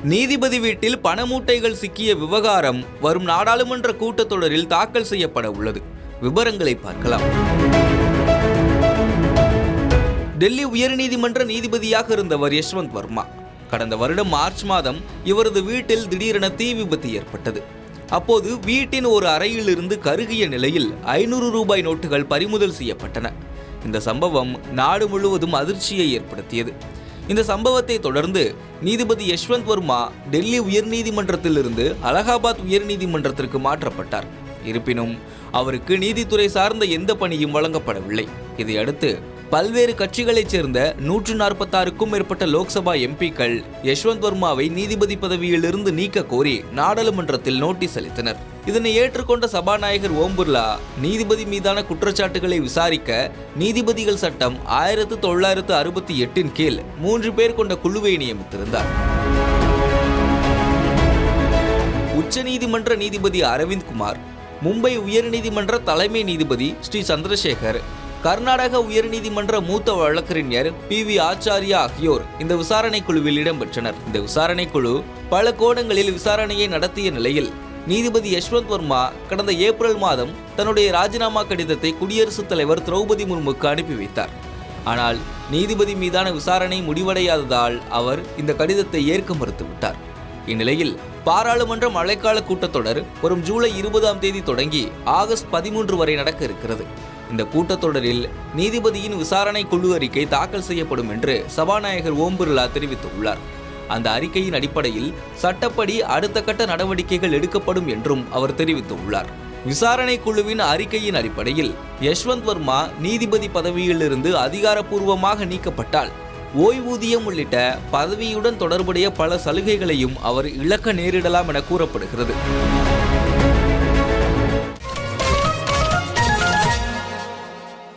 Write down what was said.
நீதிபதி வீட்டில் பண மூட்டைகள் சிக்கிய விவகாரம் வரும் நாடாளுமன்ற கூட்டத்தொடரில் தாக்கல் செய்யப்பட உள்ளது. விவரங்களை பார்க்கலாம். டெல்லி உயர்நீதிமன்ற நீதிபதியாக இருந்தவர் யஷ்வந்த் வர்மா. கடந்த வருடம் மார்ச் மாதம் இவரது வீட்டில் திடீரென தீ விபத்து ஏற்பட்டது. அப்போது வீட்டின் ஒரு அறையிலிருந்து கருகிய நிலையில் 500 ரூபாய் நோட்டுகள் பறிமுதல் செய்யப்பட்டன. இந்த சம்பவம் நாடு முழுவதும் அதிர்ச்சியை ஏற்படுத்தியது. இந்த சம்பவத்தை தொடர்ந்து நீதிபதி யஷ்வந்த் வர்மா டெல்லி உயர்நீதிமன்றத்திலிருந்து அலகாபாத் உயர்நீதிமன்றத்திற்கு மாற்றப்பட்டார். இருப்பினும் அவருக்கு நீதித்துறை சார்ந்த எந்த பணியும் வழங்கப்படவில்லை. இதையடுத்து பல்வேறு கட்சிகளைச் சேர்ந்த 146க்கும் மேற்பட்ட லோக்சபா எம்பிக்கள் யஷ்வந்த் வர்மாவை நீதிபதி பதவியிலிருந்து நீக்க கோரி நாடாளுமன்றத்தில் நோட்டீஸ் அளித்தனர். இதனை ஏற்றுக்கொண்ட சபாநாயகர் ஓம் பிர்லா நீதிபதி மீதான குற்றச்சாட்டுகளை விசாரிக்க நீதிபதிகள் சட்டம் 1968 கீழ் 3 பேர் கொண்ட குழுவை நியமித்திருந்தார். உச்சநீதிமன்ற நீதிபதி அரவிந்த் குமார், மும்பை உயர்நீதிமன்ற தலைமை நீதிபதி ஸ்ரீ சந்திரசேகர், கர்நாடக உயர்நீதிமன்ற மூத்த வழக்கறிஞர் PV ஆச்சாரியா ஆகியோர் இந்த விசாரணை குழுவில் இடம்பெற்றனர். இந்த விசாரணை குழு பல கோணங்களில் விசாரணையை நடத்திய நிலையில் நீதிபதி யஷ்வந்த் வர்மா கடந்த ஏப்ரல் மாதம் தன்னுடைய ராஜினாமா கடிதத்தை குடியரசுத் தலைவர் திரௌபதி முர்முக்கு அனுப்பி வைத்தார். ஆனால் நீதிபதி மீதான விசாரணை முடிவடையாததால் அவர் இந்த கடிதத்தை ஏற்க மறுத்துவிட்டார். இந்நிலையில் பாராளுமன்ற மழைக்கால கூட்டத்தொடர் வரும் ஜூலை 20ஆம் தேதி தொடங்கி ஆகஸ்ட் 13 வரை நடக்க இருக்கிறது. இந்த கூட்டத்தொடரில் நீதிபதியின் விசாரணை குழு அறிக்கை தாக்கல் செய்யப்படும் என்று சபாநாயகர் ஓம் பிர்லா தெரிவித்துள்ளார். அந்த அறிக்கையின் அடிப்படையில் சட்டப்படி அடுத்த கட்ட நடவடிக்கைகள் எடுக்கப்படும் என்றும் அவர் தெரிவித்துள்ளார். விசாரணை குழுவின் அறிக்கையின் அடிப்படையில் யஷ்வந்த் வர்மா நீதிபதி பதவியிலிருந்து அதிகாரப்பூர்வமாக நீக்கப்பட்டால் ஓய்வூதியம் உள்ளிட்ட பதவியுடன் தொடர்புடைய பல சலுகைகளையும் அவர் இழக்க நேரிடலாம் என கூறப்படுகிறது.